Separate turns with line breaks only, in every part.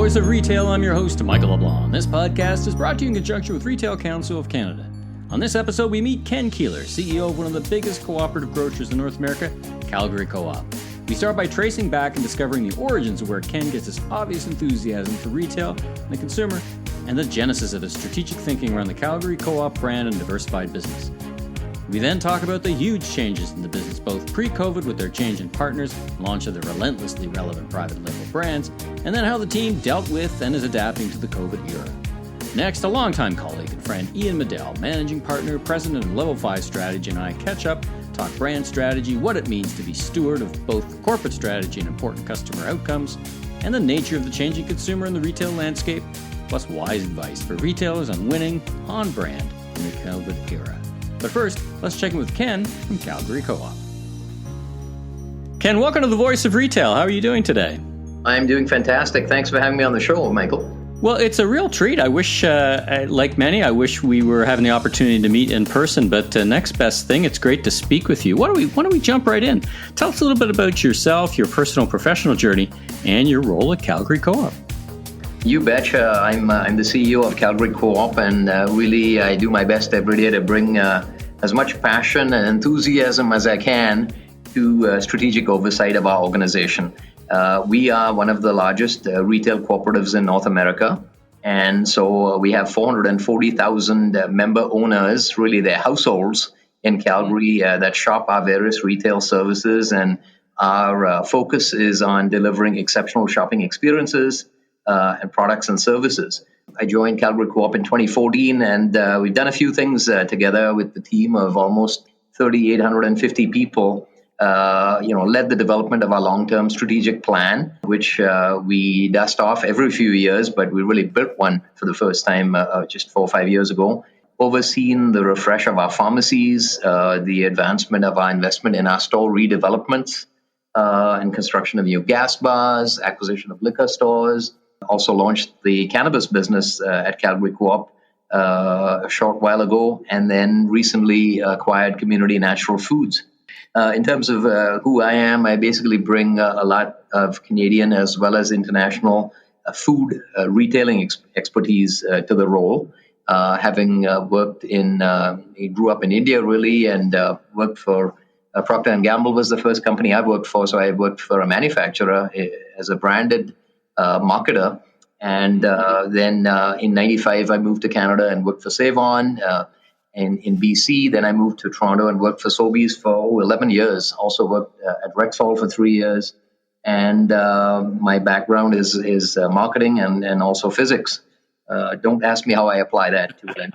Voice of Retail, I'm your host, Michael LeBlanc. This podcast is brought to you in conjunction with Retail Council of Canada. On this episode, we meet Ken Keelor, CEO of one of the biggest cooperative grocers in North America, Calgary Co-op. We start by tracing back and discovering the origins of where Ken gets his obvious enthusiasm for retail and the consumer, and the genesis of his strategic thinking around the Calgary Co-op brand and diversified business. We then talk about the huge changes in the business, both pre-COVID with their change in partners, launch of the relentlessly relevant private label brands, and then how the team dealt with and is adapting to the COVID era. Next, a longtime colleague and friend, Ian Madell, managing partner, president of Level5 Strategy, and I catch up, talk brand strategy, what it means to be steward of both corporate strategy and important customer outcomes, and the nature of the changing consumer in the retail landscape, plus wise advice for retailers on winning on brand in the COVID era. But first, let's check in with Ken from Calgary Co-op. Ken, welcome to the Voice of Retail. How are you doing today?
I'm doing fantastic. Thanks for having me on the show, Michael.
Well, it's a real treat. I wish, like many, I wish we were having the opportunity to meet in person, but next best thing, it's great to speak with you. Why don't we jump right in? Tell us a little bit about yourself, your personal professional journey, and your role at Calgary Co-op.
You betcha. I'm the CEO of Calgary Co-op, and really I do my best every day to bring as much passion and enthusiasm as I can to strategic oversight of our organization. We are one of the largest retail cooperatives in North America, and so we have 440,000 member owners, really their households in Calgary that shop our various retail services, and our focus is on delivering exceptional shopping experiences and products and services. I joined Calgary Co-op in 2014, and we've done a few things together with the team of almost 3,850 people. Led the development of our long-term strategic plan, which we dust off every few years, but we really built one for the first time just 4 or 5 years ago. Overseen the refresh of our pharmacies, the advancement of our investment in our store redevelopments, and construction of new gas bars, acquisition of liquor stores. Also launched the cannabis business at Calgary Co-op a short while ago, and then recently acquired Community Natural Foods. In terms of who I am, I basically bring a lot of Canadian as well as international food retailing expertise to the role. Having worked grew up in India really, and worked for Procter & Gamble was the first company I worked for. So I worked for a manufacturer as a branded marketer. And then in 95, I moved to Canada and worked for Save-On. In BC, then I moved to Toronto and worked for Sobeys for 11 years. Also worked at Rexall for 3 years. And my background is marketing and also physics. Don't ask me how I apply that to it.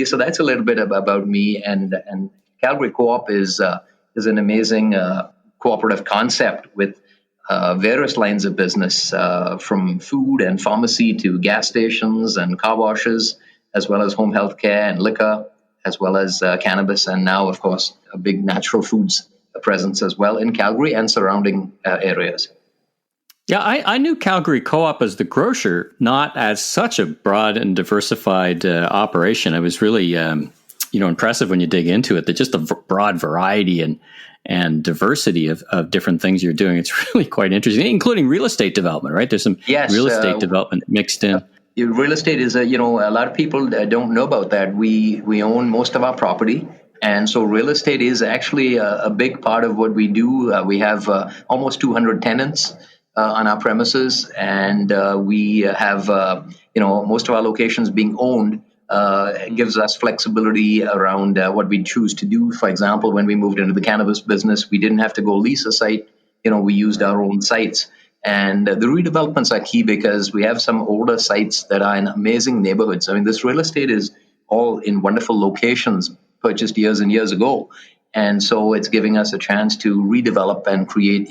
So that's a little bit about me. And Calgary Co-op is an amazing cooperative concept with various lines of business, from food and pharmacy to gas stations and car washes, as well as home health care and liquor, as well as cannabis, and now, of course, a big natural foods presence as well in Calgary and surrounding areas.
Yeah, I knew Calgary Co-op as the grocer, not as such a broad and diversified operation. It was really, impressive when you dig into it, that just the broad variety and diversity of different things you're doing. It's really quite interesting, including real estate development, right? There's some real estate development mixed in.
Real estate is, a lot of people don't know about that. We own most of our property. And so real estate is actually a big part of what we do. We have almost 200 tenants on our premises. And we have, most of our locations being owned. Gives us flexibility around what we choose to do. For example, when we moved into the cannabis business, we didn't have to go lease a site. We used our own sites. And the redevelopments are key because we have some older sites that are in amazing neighborhoods. I mean, this real estate is all in wonderful locations purchased years and years ago. And so it's giving us a chance to redevelop and create,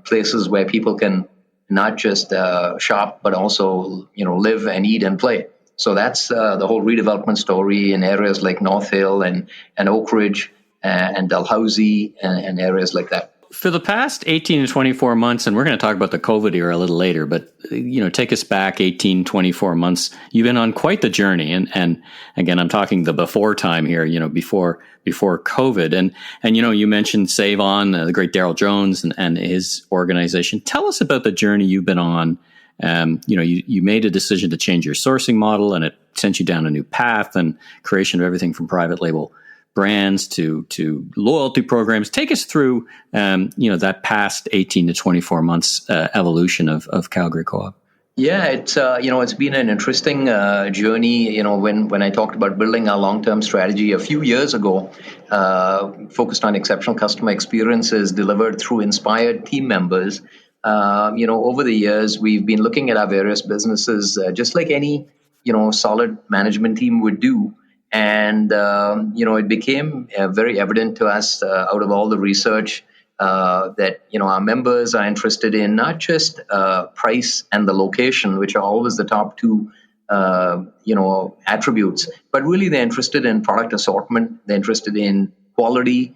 places where people can not just shop, but also, live and eat and play. So that's the whole redevelopment story in areas like North Hill and Oak Ridge and Dalhousie and areas like that.
for the past 18 to 24 months, and we're going to talk about the COVID era a little later, but, take us back 18, 24 months. You've been on quite the journey. And again, I'm talking the before time here, before COVID. And you mentioned Save On, the great Daryl Jones and his organization. Tell us about the journey you've been on. You made a decision to change your sourcing model, and it sent you down a new path and creation of everything from private label brands to loyalty programs. Take us through, that past 18 to 24 months evolution of Calgary Co-op.
Yeah, it's been an interesting journey. When I talked about building our long-term strategy a few years ago, focused on exceptional customer experiences delivered through inspired team members. Over the years, we've been looking at our various businesses just like any, solid management team would do. And, it became very evident to us out of all the research that, our members are interested in not just price and the location, which are always the top two, attributes, but really they're interested in product assortment, they're interested in quality,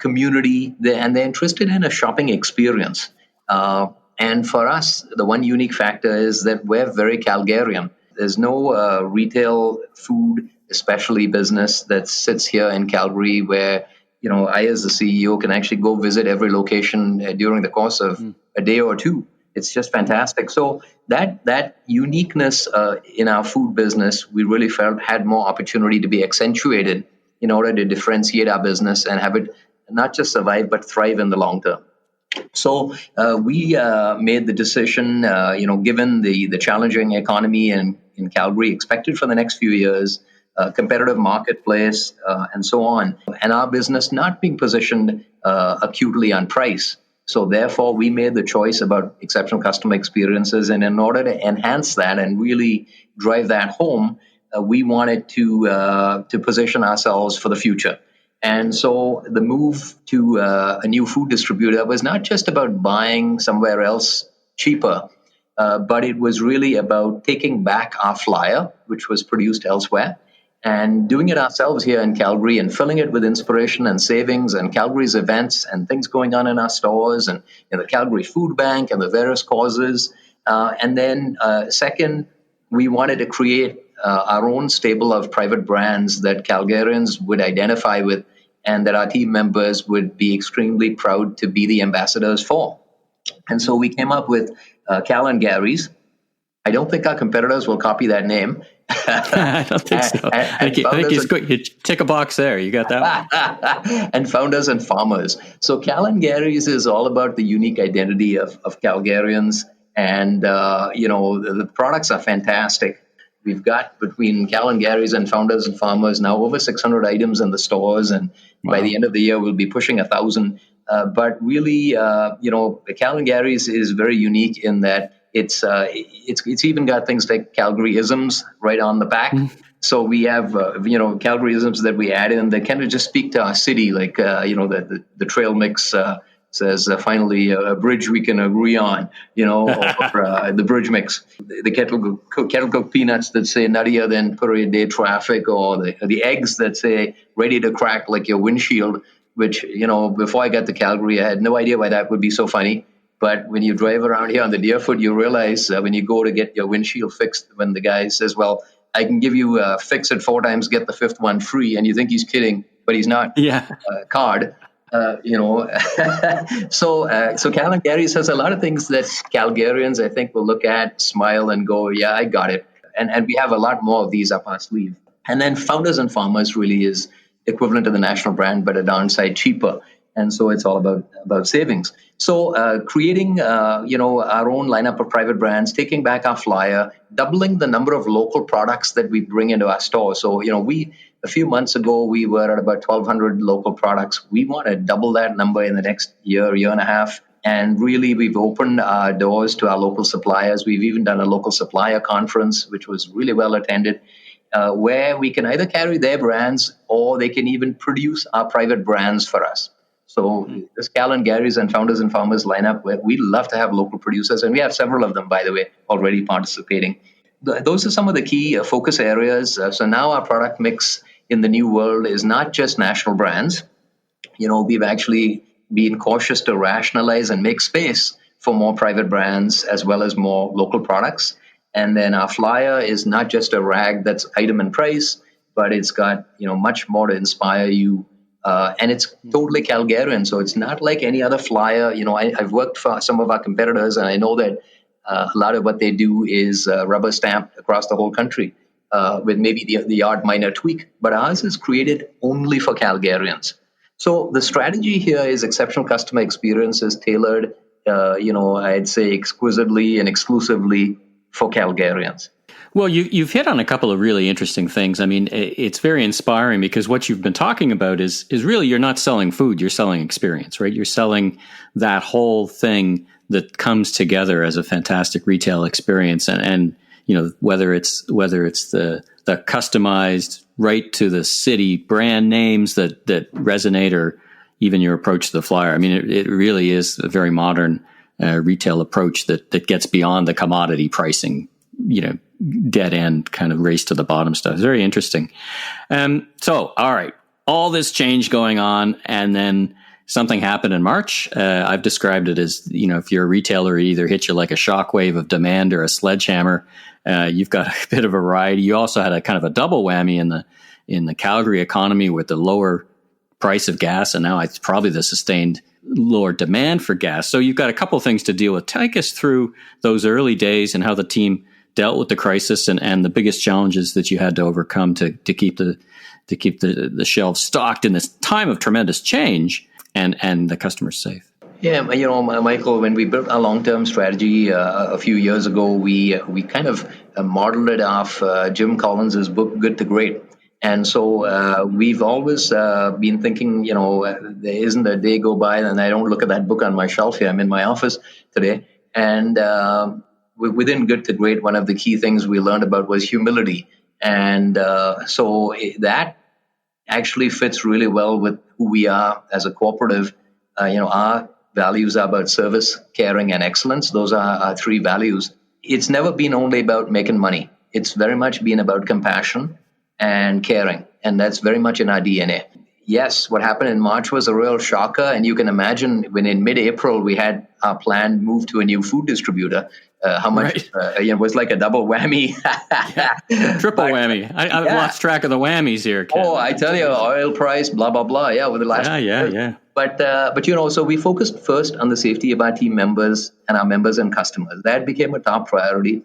community, and they're interested in a shopping experience. And for us, the one unique factor is that we're very Calgarian. There's no retail food, especially business, that sits here in Calgary where, I as the CEO can actually go visit every location during the course of a day or two. It's just fantastic. So that uniqueness in our food business, we really felt had more opportunity to be accentuated in order to differentiate our business and have it not just survive, but thrive in the long term. So we made the decision, given the challenging economy in Calgary expected for the next few years, competitive marketplace, and so on, and our business not being positioned acutely on price. So therefore, we made the choice about exceptional customer experiences, and in order to enhance that and really drive that home, we wanted to position ourselves for the future. And so the move to a new food distributor was not just about buying somewhere else cheaper, but it was really about taking back our flyer, which was produced elsewhere, and doing it ourselves here in Calgary and filling it with inspiration and savings and Calgary's events and things going on in our stores and in the Calgary Food Bank and the various causes. And then second, we wanted to create our own stable of private brands that Calgarians would identify with and that our team members would be extremely proud to be the ambassadors for. And so we came up with Cal and Gary's. I don't think our competitors will copy that name.
I don't think so. I think it's good. You tick a box there. You got that one.
And Founders and Farmers. So Cal and Gary's is all about the unique identity of Calgarians. And, the products are fantastic. We've got between Cal and Gary's and Founders and Farmers now over 600 items in the stores. And by the end of the year, we'll be pushing 1,000. But really, Cal and Gary's is very unique in that it's even got things like Calgary-isms right on the back. So we have, Calgary-isms that we add in that kind of just speak to our city, like, the trail mix says, finally, a bridge we can agree on, or the bridge mix. The kettle cooked peanuts that say nuttier than Parade Day traffic, or the eggs that say ready to crack like your windshield, which, before I got to Calgary, I had no idea why that would be so funny. But when you drive around here on the Deerfoot, you realize when you go to get your windshield fixed, when the guy says, well, I can give you fix it 4 times, get the 5th one free. And you think he's kidding, but he's not.
Yeah.
Card. So Cal and Gary's has a lot of things that Calgarians, I think, will look at, smile, and go, yeah, I got it. And we have a lot more of these up our sleeve. And then Founders and Farmers really is equivalent to the national brand, but a downside cheaper. And so it's all about savings. So creating, our own lineup of private brands, taking back our flyer, doubling the number of local products that we bring into our store. So, a few months ago, we were at about 1,200 local products. We want to double that number in the next year and a half. And really, we've opened our doors to our local suppliers. We've even done a local supplier conference, which was really well attended, where we can either carry their brands or they can even produce our private brands for us. So this Cal and Gary's and Founders and Farmers lineup, where we love to have local producers, and we have several of them, by the way, already participating. Those are some of the key focus areas. So now our product mix in the new world is not just national brands. We've actually being cautious to rationalize and make space for more private brands as well as more local products. And then our flyer is not just a rag that's item and price, but it's got much more to inspire you. And it's totally Calgarian, so it's not like any other flyer. I've worked for some of our competitors, and I know that a lot of what they do is rubber stamped across the whole country with maybe the odd minor tweak. But ours is created only for Calgarians. So the strategy here is exceptional customer experiences tailored, I'd say exquisitely and exclusively for Calgarians.
Well, you've hit on a couple of really interesting things. I mean, it's very inspiring because what you've been talking about is really you're not selling food, you're selling experience, right? You're selling that whole thing that comes together as a fantastic retail experience, and whether it's the customized right to the city brand names that resonate, or even your approach to the flyer. I mean, it really is a very modern retail approach that gets beyond the commodity pricing, dead end kind of race to the bottom stuff. It's very interesting. So, all right, all this change going on, and then something happened in March. I've described it as, if you're a retailer, it either hits you like a shockwave of demand or a sledgehammer. You've got a bit of a ride. You also had a kind of a double whammy in the Calgary economy with the lower price of gas, and now it's probably the sustained lower demand for gas. So you've got a couple of things to deal with. Take us through those early days and how the team dealt with the crisis and the biggest challenges that you had to overcome to keep the shelves stocked in this time of tremendous change and the customers safe.
Yeah, Michael, when we built our long-term strategy a few years ago, we kind of modeled it off Jim Collins's book, Good to Great. And so we've always been thinking, there isn't a day go by and I don't look at that book on my shelf here. I'm in my office today. And within Good to Great, one of the key things we learned about was humility. And so that actually fits really well with who we are as a cooperative. Our values are about service, caring, and excellence. Those are our three values. It's never been only about making money. It's very much been about compassion and caring. And that's very much in our DNA. Yes, what happened in March was a real shocker. And you can imagine when in mid-April we had our plan moved to a new food distributor, how much it was like a double whammy.
Triple whammy. I've lost track of the whammies here, Ken.
Oh, I tell you, oil price, blah, blah, blah. Yeah, with the last
Yeah.
But so we focused first on the safety of our team members and our members and customers. That became a top priority.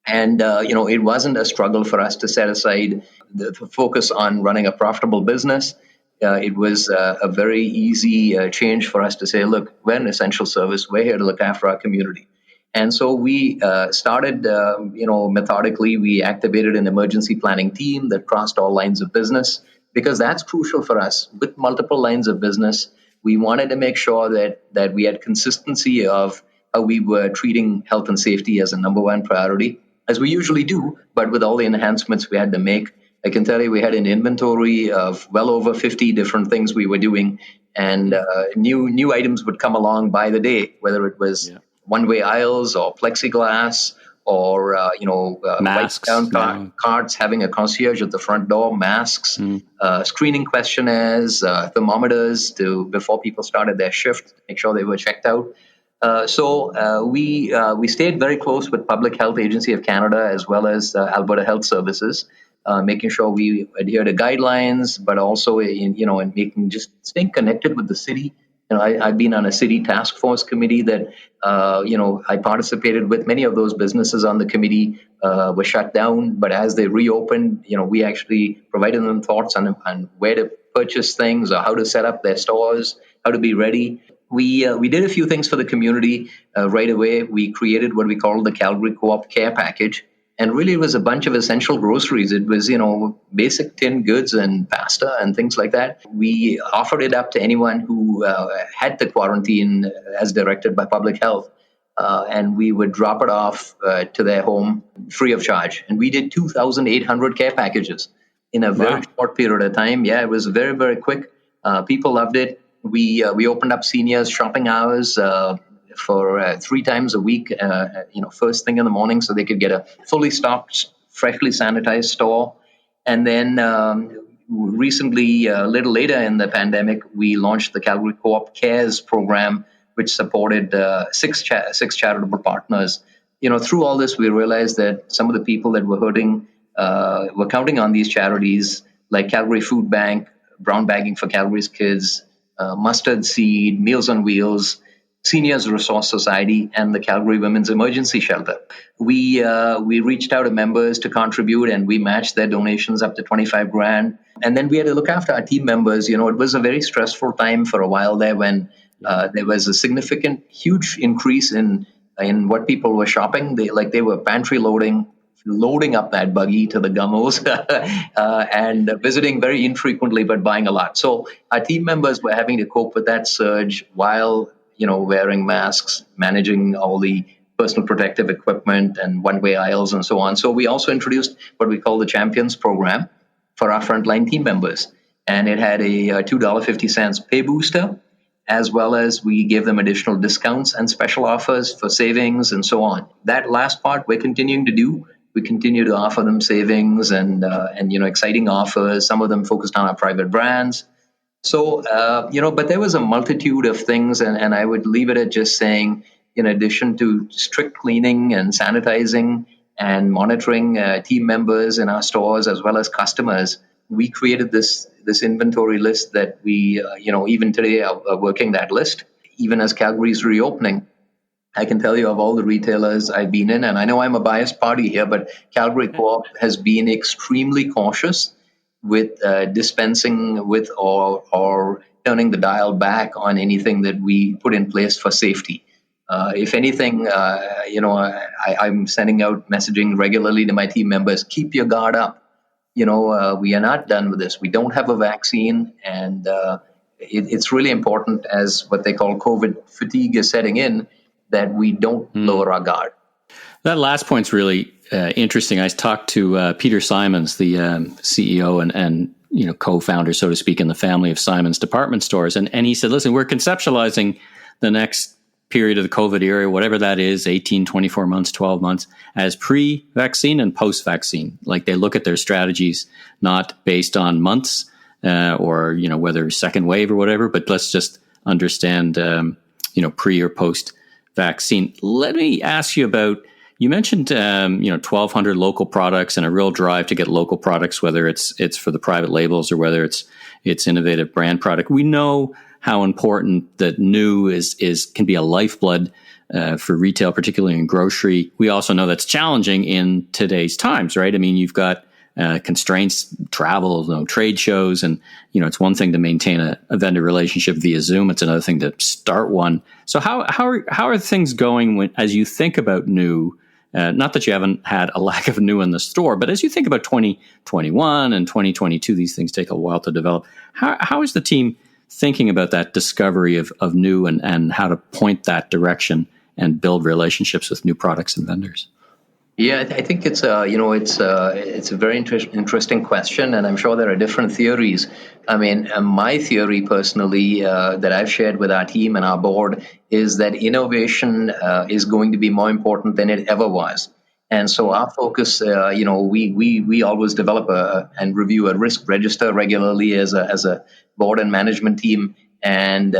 And, it wasn't a struggle for us to set aside the focus on running a profitable business. It was a very easy change for us to say, look, we're an essential service. We're here to look after our community. And so we started, methodically. We activated an emergency planning team that crossed all lines of business, because that's crucial for us. With multiple lines of business, we wanted to make sure that we had consistency of how we were treating health and safety as a number one priority, as we usually do, but with all the enhancements we had to make. I can tell you we had an inventory of well over 50 different things we were doing, and new items would come along by the day, whether it was one-way aisles or plexiglass or,
masks,
down carts, having a concierge at the front door, masks, screening questionnaires, thermometers before people started their shift to make sure they were checked out. So we stayed very close with Public Health Agency of Canada as well as Alberta Health Services, making sure we adhere to guidelines, but also in staying connected with the city. I've been on a city task force committee that, I participated with. Many of those businesses on the committee were shut down, but as they reopened, we actually provided them thoughts on where to purchase things or how to set up their stores, how to be ready. We did a few things for the community right away. We created what we called the Calgary Co-op Care Package. And really, it was a bunch of essential groceries. It was, basic tinned goods and pasta and things like that. We offered it up to anyone who had to quarantine as directed by public health. And we would drop it off to their home free of charge. And we did 2,800 care packages in a very short period of time. Yeah, it was very, very quick. People loved it. We opened up seniors shopping hours for 3 times a week, first thing in the morning, so they could get a fully stocked, freshly sanitized store. And then recently, a little later in the pandemic, we launched the Calgary Co-op Cares program, which supported six charitable partners. Through all this, we realized that some of the people that were hurting were counting on these charities like Calgary Food Bank, Brown Bagging for Calgary's Kids, Mustard Seed, Meals on Wheels, Seniors Resource Society, and the Calgary Women's Emergency Shelter. We reached out to members to contribute, and we matched their donations up to $25,000. And then we had to look after our team members. It was a very stressful time for a while there when there was a significant, huge increase in what people were shopping. They were pantry loading up that buggy to the gummos and visiting very infrequently, but buying a lot. So our team members were having to cope with that surge while wearing masks, managing all the personal protective equipment and one-way aisles and so on. So we also introduced what we call the Champions Program for our frontline team members. And it had a $2.50 pay booster, as well as we gave them additional discounts and special offers for savings and so on. That last part we're continuing to do. We continue to offer them savings and exciting offers, some of them focused on our private brands. So, but there was a multitude of things, and I would leave it at just saying, in addition to strict cleaning and sanitizing and monitoring team members in our stores as well as customers, we created this inventory list that we, even today are working that list. Even as Calgary's reopening, I can tell you of all the retailers I've been in, and I know I'm a biased party here, but Calgary Co-op has been extremely cautious with dispensing with or turning the dial back on anything that we put in place for safety. If anything, I'm sending out messaging regularly to my team members, keep your guard up. We are not done with this. We don't have a vaccine, and it's really important, as what they call COVID fatigue is setting in, that we don't lower our guard.
That last point's really interesting. I talked to Peter Simons, the CEO and co-founder, so to speak, in the family of Simons department stores, and he said, listen, we're conceptualizing the next period of the COVID era, whatever that is, 18, 24 months, 12 months, as pre-vaccine and post-vaccine. Like, they look at their strategies not based on months or whether second wave or whatever, but let's just understand pre or post-vaccine. Let me ask you about, you mentioned 1,200 local products and a real drive to get local products, whether it's for the private labels or whether it's innovative brand product. We know how important that new can be a lifeblood for retail, particularly in grocery. We also know that's challenging in today's times, right? I mean, you've got constraints, travel, trade shows, and it's one thing to maintain a vendor relationship via Zoom. It's another thing to start one. So how are things going as you think about new? Not that you haven't had a lack of new in the store, but as you think about 2021 and 2022, these things take a while to develop. How is the team thinking about that discovery of new and how to point that direction and build relationships with new products and vendors?
Yeah, I think it's a very interesting question, and I'm sure there are different theories. I mean, my theory personally that I've shared with our team and our board is that innovation is going to be more important than it ever was. And so our focus, we always develop and review a risk register regularly as a board and management team. And,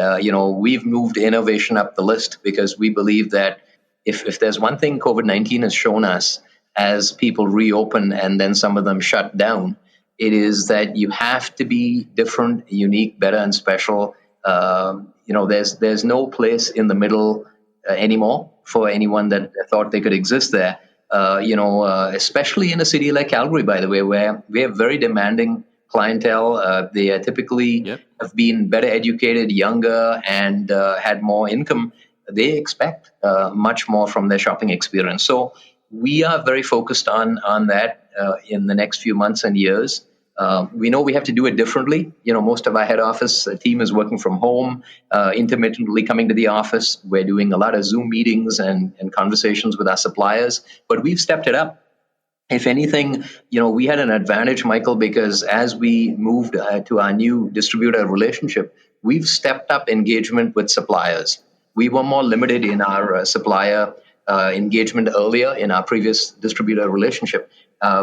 we've moved innovation up the list because we believe that if there's one thing COVID-19 has shown us as people reopen and then some of them shut down, it is that you have to be different, unique, better, and special. There's no place in the middle anymore for anyone that thought they could exist there. Especially in a city like Calgary, by the way, where we have very demanding clientele. They are typically have been better educated, younger, and had more income. They expect much more from their shopping experience. So we are very focused on that in the next few months and years. We know we have to do it differently. Most of our head office team is working from home, intermittently coming to the office. We're doing a lot of Zoom meetings and conversations with our suppliers, but we've stepped it up. If anything, we had an advantage, Michael, because as we moved to our new distributor relationship, we've stepped up engagement with suppliers. We were more limited in our supplier engagement earlier in our previous distributor relationship.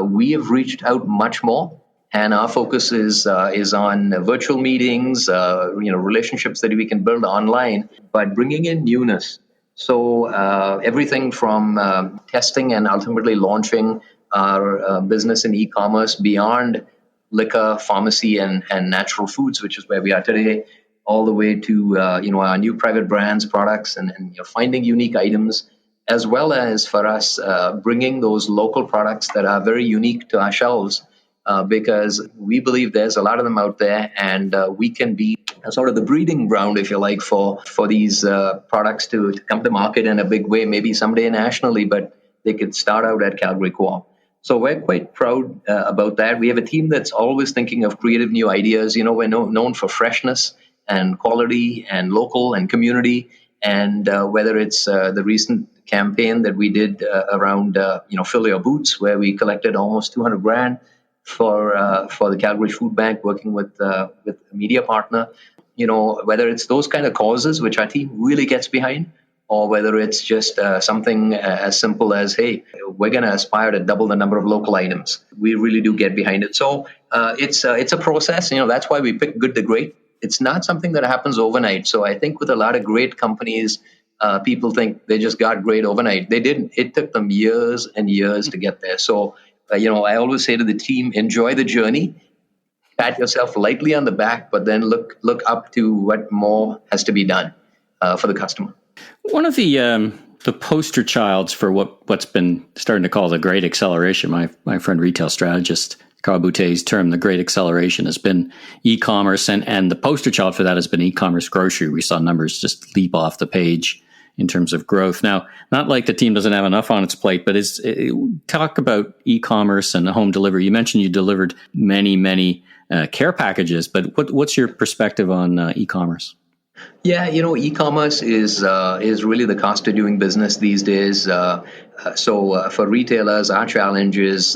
We have reached out much more, And our focus is on virtual meetings, relationships that we can build online, but bringing in newness. So everything from testing and ultimately launching our business in e-commerce beyond liquor, pharmacy, and natural foods, which is where we are today, all the way to our new private brands, products, and finding unique items, as well as for us bringing those local products that are very unique to ourselves. Because we believe there's a lot of them out there, and we can be sort of the breeding ground, if you like, for these products to come to market in a big way, maybe someday nationally, but they could start out at Calgary Co-op. So we're quite proud about that. We have a team that's always thinking of creative new ideas. We're known for freshness and quality and local and community. And whether it's the recent campaign that we did around, Fill Your Boots, where we collected almost 200 grand for the Calgary Food Bank, working with a media partner, whether it's those kind of causes which our team really gets behind, or whether it's just something as simple as, hey, we're going to aspire to double the number of local items. We really do get behind it. So it's a process. That's why we pick good to great. It's not something that happens overnight. So I think with a lot of great companies, people think they just got great overnight. They didn't. It took them years and years to get there. So, I always say to the team, enjoy the journey, pat yourself lightly on the back, but then look up to what more has to be done for the customer.
One of the poster childs for what's been starting to call the great acceleration, my friend retail strategist Carl Boutte's term, the great acceleration, has been e-commerce, and the poster child for that has been e-commerce grocery. We saw numbers just leap off the page in terms of growth. Now, not like the team doesn't have enough on its plate, but talk about e-commerce and home delivery. You mentioned you delivered many care packages, but what's your perspective on e-commerce?
Yeah, e-commerce is really the cost of doing business these days. So for retailers, our challenge is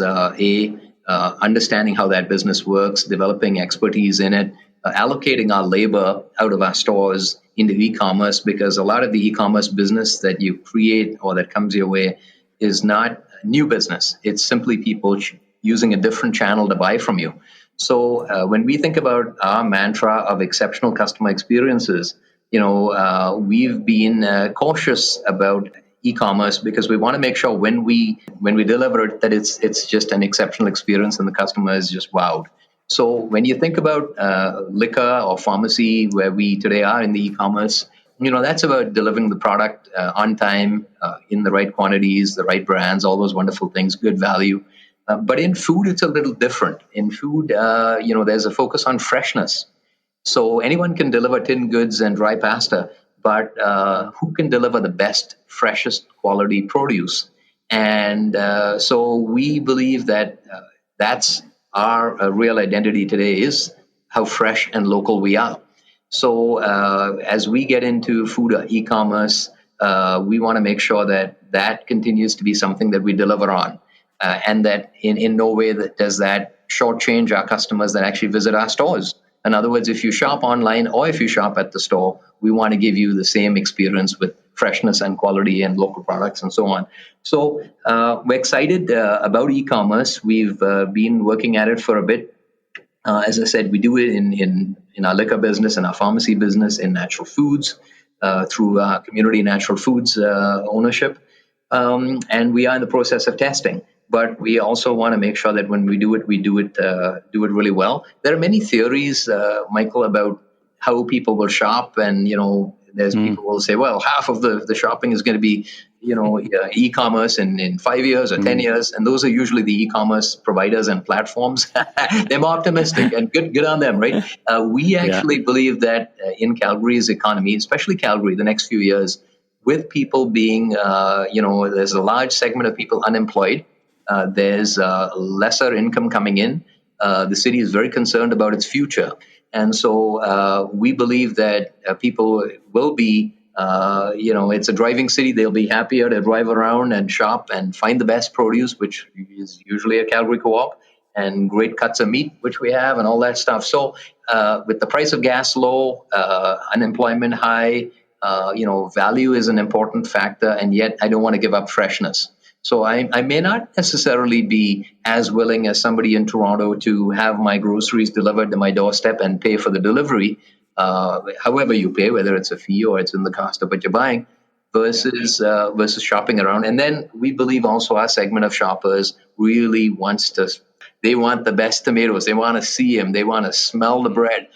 understanding how that business works, developing expertise in it, allocating our labor out of our stores into e-commerce, because a lot of the e-commerce business that you create or that comes your way is not new business. It's simply people using a different channel to buy from you. So when we think about our mantra of exceptional customer experiences, we've been cautious about e-commerce because we want to make sure when we deliver it that it's just an exceptional experience and the customer is just wowed. So when you think about liquor or pharmacy, where we today are in the e-commerce, that's about delivering the product on time, in the right quantities, the right brands, all those wonderful things, good value. But in food, it's a little different. In food, there's a focus on freshness. So anyone can deliver tinned goods and dry pasta, but who can deliver the best, freshest quality produce? And so we believe that that's our real identity today, is how fresh and local we are. So as we get into food e-commerce, we want to make sure that continues to be something that we deliver on. And that in no way does that shortchange our customers that actually visit our stores. In other words, if you shop online or if you shop at the store, we want to give you the same experience with freshness and quality and local products and so on. So we're excited about e-commerce. We've been working at it for a bit. As I said, we do it in our liquor business, in our pharmacy business, in natural foods, through our community natural foods ownership. And we are in the process of testing. But we also want to make sure that when we do it really well. There are many theories, Michael, about how people will shop, and there's people who will say, well, half of the shopping is going to be e-commerce in 5 years or 10 years, and those are usually the e-commerce providers and platforms. They're more optimistic, and good on them, right? We actually believe that in Calgary's economy, especially Calgary, the next few years, with people being, there's a large segment of people unemployed. There's lesser income coming in. The city is very concerned about its future. And so we believe that people will be, it's a driving city. They'll be happier to drive around and shop and find the best produce, which is usually a Calgary Co-op, and great cuts of meat, which we have, and all that stuff. So with the price of gas low, unemployment high, value is an important factor, and yet I don't want to give up freshness. So I may not necessarily be as willing as somebody in Toronto to have my groceries delivered to my doorstep and pay for the delivery, however you pay, whether it's a fee or it's in the cost of what you're buying, versus shopping around. And then we believe also our segment of shoppers really they want the best tomatoes. They want to see them. They want to smell the bread.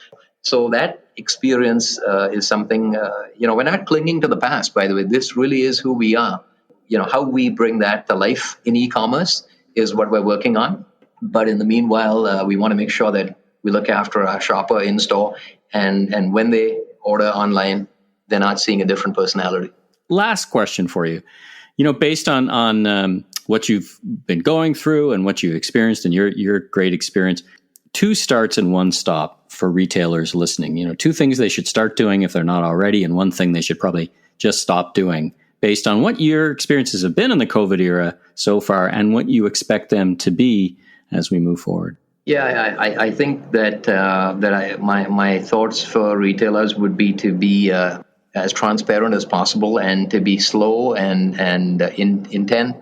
So that experience is something, we're not clinging to the past, by the way. This really is who we are. How we bring that to life in e-commerce is what we're working on. But in the meanwhile, we want to make sure that we look after our shopper in store. And when they order online, they're not seeing a different personality.
Last question for you. Based on what you've been going through and what you've experienced and your great experience, 2 starts and 1 stop for retailers listening. 2 things they should start doing if they're not already, and 1 thing they should probably just stop doing based on what your experiences have been in the COVID era so far and what you expect them to be as we move forward.
Yeah, I think that my thoughts for retailers would be to be as transparent as possible and to be slow and intent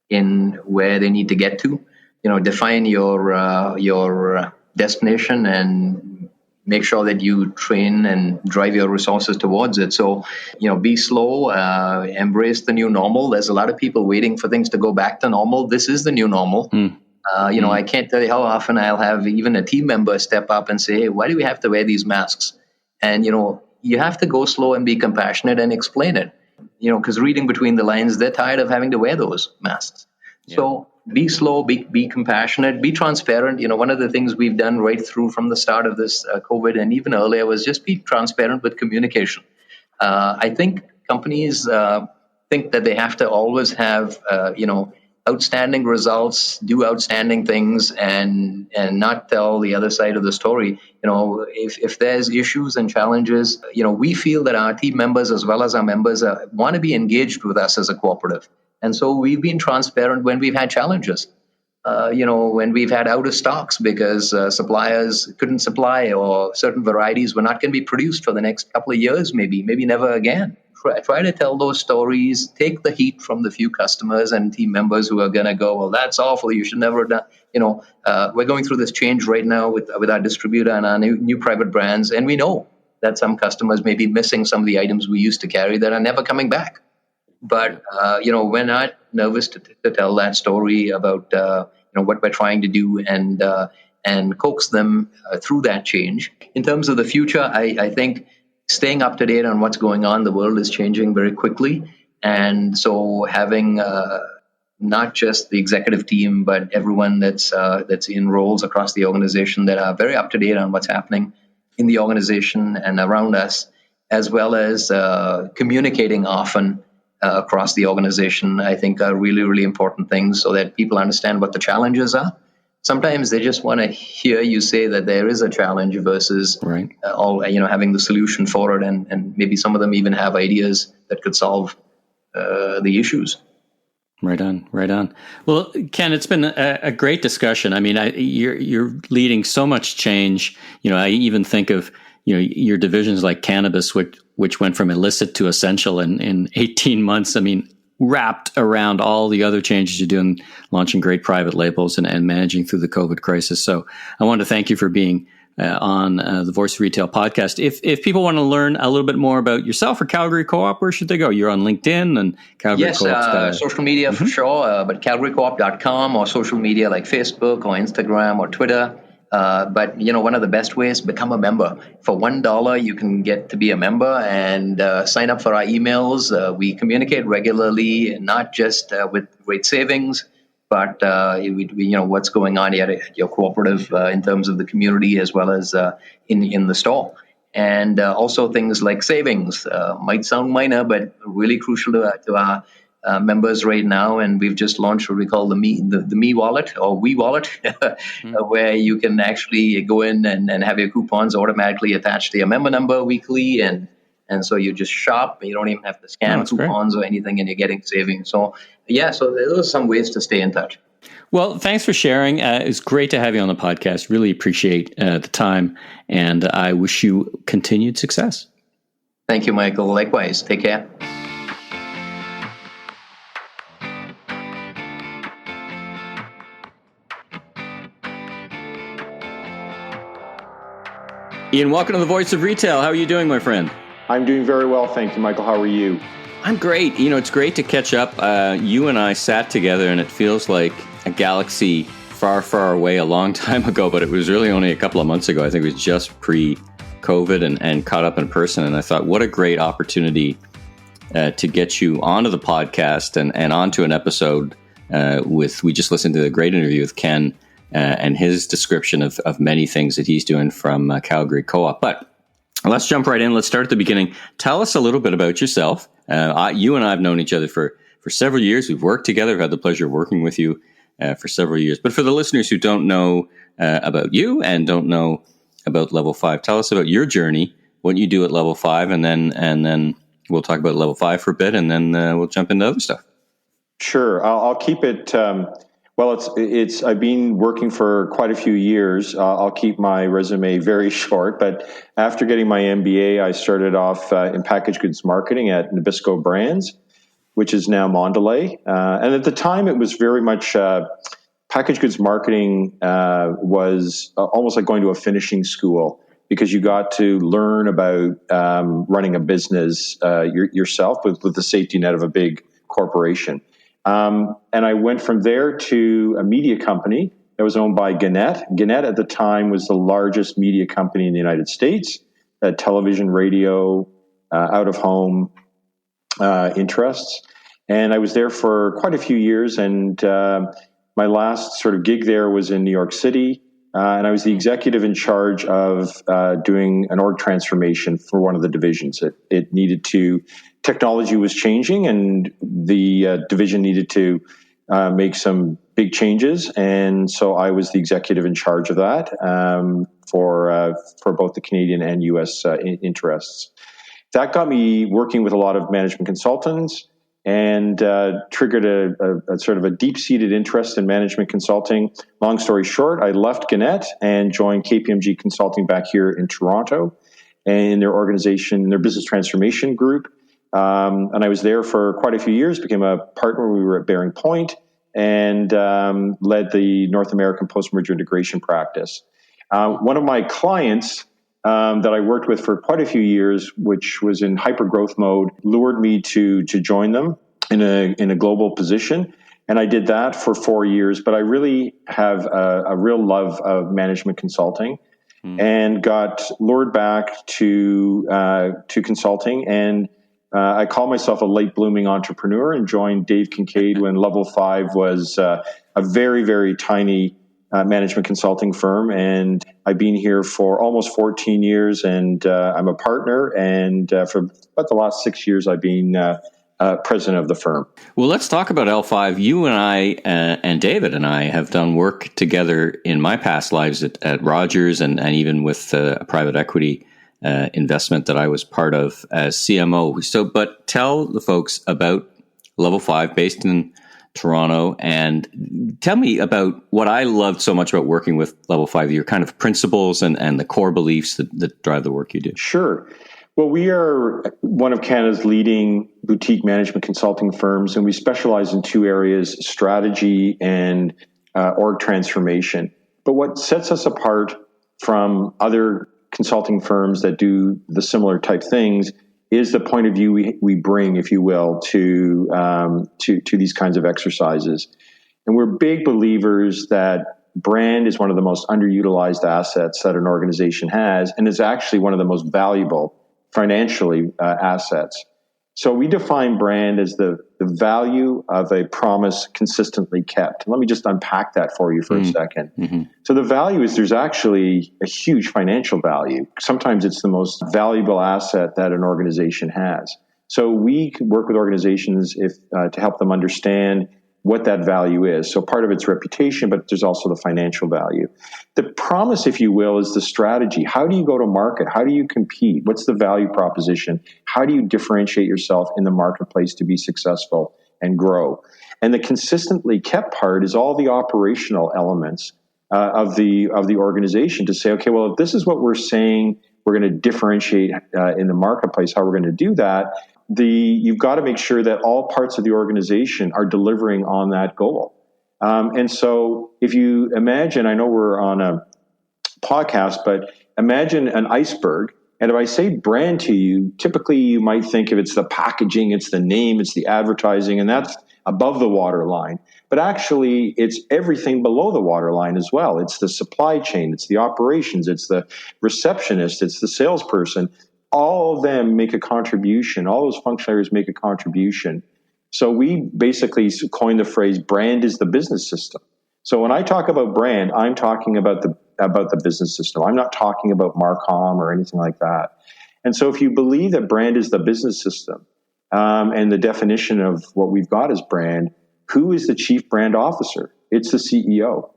in where they need to get to. Define your destination and make sure that you train and drive your resources towards it. So, be slow, embrace the new normal. There's a lot of people waiting for things to go back to normal. This is the new normal. I can't tell you how often I'll have even a team member step up and say, hey, why do we have to wear these masks? And, you have to go slow and be compassionate and explain it, because reading between the lines, they're tired of having to wear those masks. Yeah. So be slow, be compassionate, be transparent. One of the things we've done right through from the start of this COVID and even earlier was just be transparent with communication. I think companies think that they have to always have, outstanding results, do outstanding things, and not tell the other side of the story. If there's issues and challenges, we feel that our team members as well as our members want to be engaged with us as a cooperative. And so we've been transparent when we've had challenges. When we've had out of stocks because suppliers couldn't supply or certain varieties were not going to be produced for the next couple of years, maybe never again. Try to tell those stories, take the heat from the few customers and team members who are going to go, well, that's awful, you should never have done. We're going through this change right now with our distributor and our new private brands, and we know that some customers may be missing some of the items we used to carry that are never coming back. But, we're not nervous to tell that story about, what we're trying to do and coax them through that change. In terms of the future, I think staying up to date on what's going on, the world is changing very quickly. And so having not just the executive team, but everyone that's in roles across the organization that are very up to date on what's happening in the organization and around us, as well as communicating often across the organization, I think are really, really important things so that people understand what the challenges are. Sometimes they just want to hear you say that there is a challenge versus having the solution for it, and maybe some of them even have ideas that could solve the issues.
Right on. Well, Ken, it's been a great discussion. I mean, you're leading so much change. I even think of your divisions like cannabis, which went from illicit to essential in 18 months. I mean, wrapped around all the other changes you're doing, launching great private labels and managing through the COVID crisis. So I want to thank you for being on the Voice of Retail podcast. If people want to learn a little bit more about yourself or Calgary Co-op, where should they go? You're on LinkedIn and Calgary Co-op.
Yes, social media for sure, but calgarycoop.com or social media like Facebook or Instagram or Twitter. But one of the best ways, become a member. For $1, you can get to be a member and sign up for our emails. We communicate regularly, not just with great savings, but what's going on at your cooperative in terms of the community as well as in the store. And also things like savings might sound minor, but really crucial to our members right now, and we've just launched what we call the Me Wallet or We Wallet, where you can actually go in and have your coupons automatically attached to your member number weekly, and so you just shop. You don't even have to scan coupons or anything, and you're getting savings. So so those are some ways to stay in touch.
Well, thanks for sharing. It's great to have you on the podcast. Really appreciate the time, and I wish you continued success.
Thank you, Michael. Likewise. Take care.
Ian, welcome to the Voice of Retail. How are you doing, my friend?
I'm doing very well, thank you, Michael. How are you?
I'm great. It's great to catch up. You and I sat together, and it feels like a galaxy far, far away a long time ago, but it was really only a couple of months ago. I think it was just pre-COVID and caught up in person. And I thought, what a great opportunity to get you onto the podcast and onto an episode we just listened to a great interview with Ken and his description of many things that he's doing from Calgary Co-op. But let's jump right in. Let's start at the beginning. Tell us a little bit about yourself. You and I have known each other for several years. We've worked together. I've had the pleasure of working with you for several years. But for the listeners who don't know about you and don't know about Level5, tell us about your journey, what you do at Level5, and then we'll talk about Level5 for a bit, and then we'll jump into other stuff.
Sure. I'll keep it. It's. I've been working for quite a few years. I'll keep my resume very short. But after getting my MBA, I started off in packaged goods marketing at Nabisco Brands, which is now Mondelez. And at the time, it was very much packaged goods marketing was almost like going to a finishing school, because you got to learn about running a business yourself with the safety net of a big corporation. And I went from there to a media company that was owned by Gannett. Gannett at the time was the largest media company in the United States, television, radio, out-of-home interests. And I was there for quite a few years. And my last sort of gig there was in New York City. And I was the executive in charge of doing an org transformation for one of the divisions. It needed to, technology was changing, and the division needed to make some big changes. And so I was the executive in charge of that for both the Canadian and U.S. interests. That got me working with a lot of management consultants, and triggered a sort of a deep-seated interest in management consulting. Long story short, I left Gannett and joined KPMG Consulting back here in Toronto, and in their organization, their business transformation group. And I was there for quite a few years, became a partner. We were at Bearing Point, and led the North American post-merger integration practice. One of my clients that I worked with for quite a few years, which was in hyper-growth mode, lured me to join them in a global position. And I did that for 4 years, but I really have a real love of management consulting, and got lured back to consulting. And I call myself a late blooming entrepreneur, and joined Dave Kincaid when Level5 was a very, very tiny management consulting firm. And I've been here for almost 14 years, and I'm a partner. And for about the last 6 years, I've been president of the firm.
Well, let's talk about L5. You and I and David and I have done work together in my past lives at Rogers, and even with a private equity investment that I was part of as CMO. So, but tell the folks about Level5, based in Toronto, and tell me about what I loved so much about working with Level5, your kind of principles and the core beliefs that drive the work you do.
Sure. Well, we are one of Canada's leading boutique management consulting firms, and we specialize in two areas: strategy and org transformation. But what sets us apart from other consulting firms that do the similar type things is the point of view we bring, if you will, to these kinds of exercises. And we're big believers that brand is one of the most underutilized assets that an organization has, and is actually one of the most valuable financially assets. So we define brand as the value of a promise consistently kept. Let me just unpack that for you for a second. Mm-hmm. So the value is, there's actually a huge financial value. Sometimes it's the most valuable asset that an organization has. So we work with organizations to help them understand what that value is. So part of it's reputation, but there's also the financial value. The promise, if you will, is the strategy. How do you go to market? How do you compete? What's the value proposition? How do you differentiate yourself in the marketplace to be successful and grow? And the consistently kept part is all the operational elements of the organization, to say, okay, well, if this is what we're saying, we're going to differentiate in the marketplace, how we're going to do that. You've got to make sure that all parts of the organization are delivering on that goal. And so if you imagine, I know we're on a podcast, but imagine an iceberg. And if I say brand to you, typically you might think of it's the packaging, it's the name, it's the advertising, and that's above the waterline. But actually, it's everything below the waterline as well. It's the supply chain, it's the operations, it's the receptionist, it's the salesperson. All of them make a contribution. All those functionaries make a contribution. So we basically coined the phrase, brand is the business system. So when I talk about brand, I'm talking about the business system. I'm not talking about Marcom or anything like that. And so if you believe that brand is the business system, and the definition of what we've got as brand, who is the chief brand officer? It's the CEO.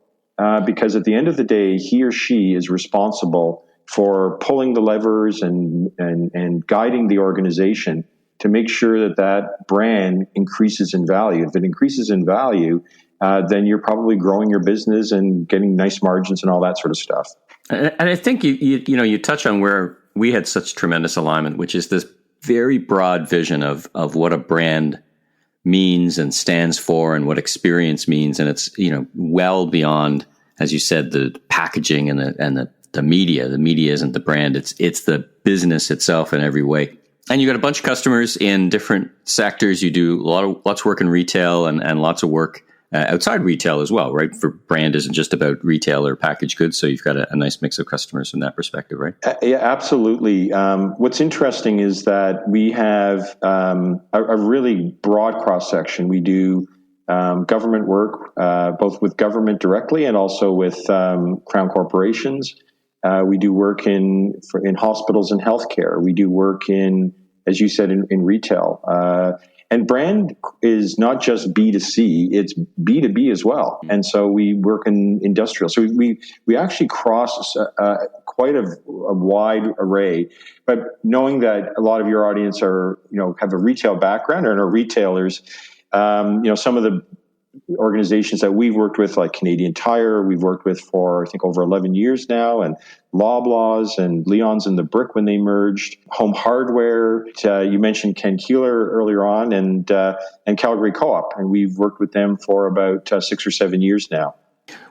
Because at the end of the day, he or she is responsible for pulling the levers and guiding the organization to make sure that brand increases in value. If it increases in value, then you're probably growing your business and getting nice margins and all that sort of stuff.
And I think you touch on where we had such tremendous alignment, which is this very broad vision of what a brand means and stands for and what experience means. And it's, well beyond, as you said, the packaging and the media. The media isn't the brand. It's the business itself in every way. And you got a bunch of customers in different sectors. You do lots of work in retail and lots of work outside retail as well, right? For brand isn't just about retail or packaged goods. So you've got a nice mix of customers from that perspective, right?
Yeah, absolutely. What's interesting is that we have a really broad cross section. We do government work, both with government directly and also with crown corporations. We do work in hospitals and healthcare. We do work in, as you said, in retail. And brand is not just B2C, it's B2B as well. And so we work in industrial. So we actually cross quite a wide array. But knowing that a lot of your audience are, have a retail background and are retailers, some of the organizations that we've worked with, like Canadian Tire, we've worked with for, I think, over 11 years now, and Loblaws and Leon's and the Brick when they merged, Home Hardware. You mentioned Ken Keelor earlier on, and Calgary Co-op, and we've worked with them for about 6 or 7 years now.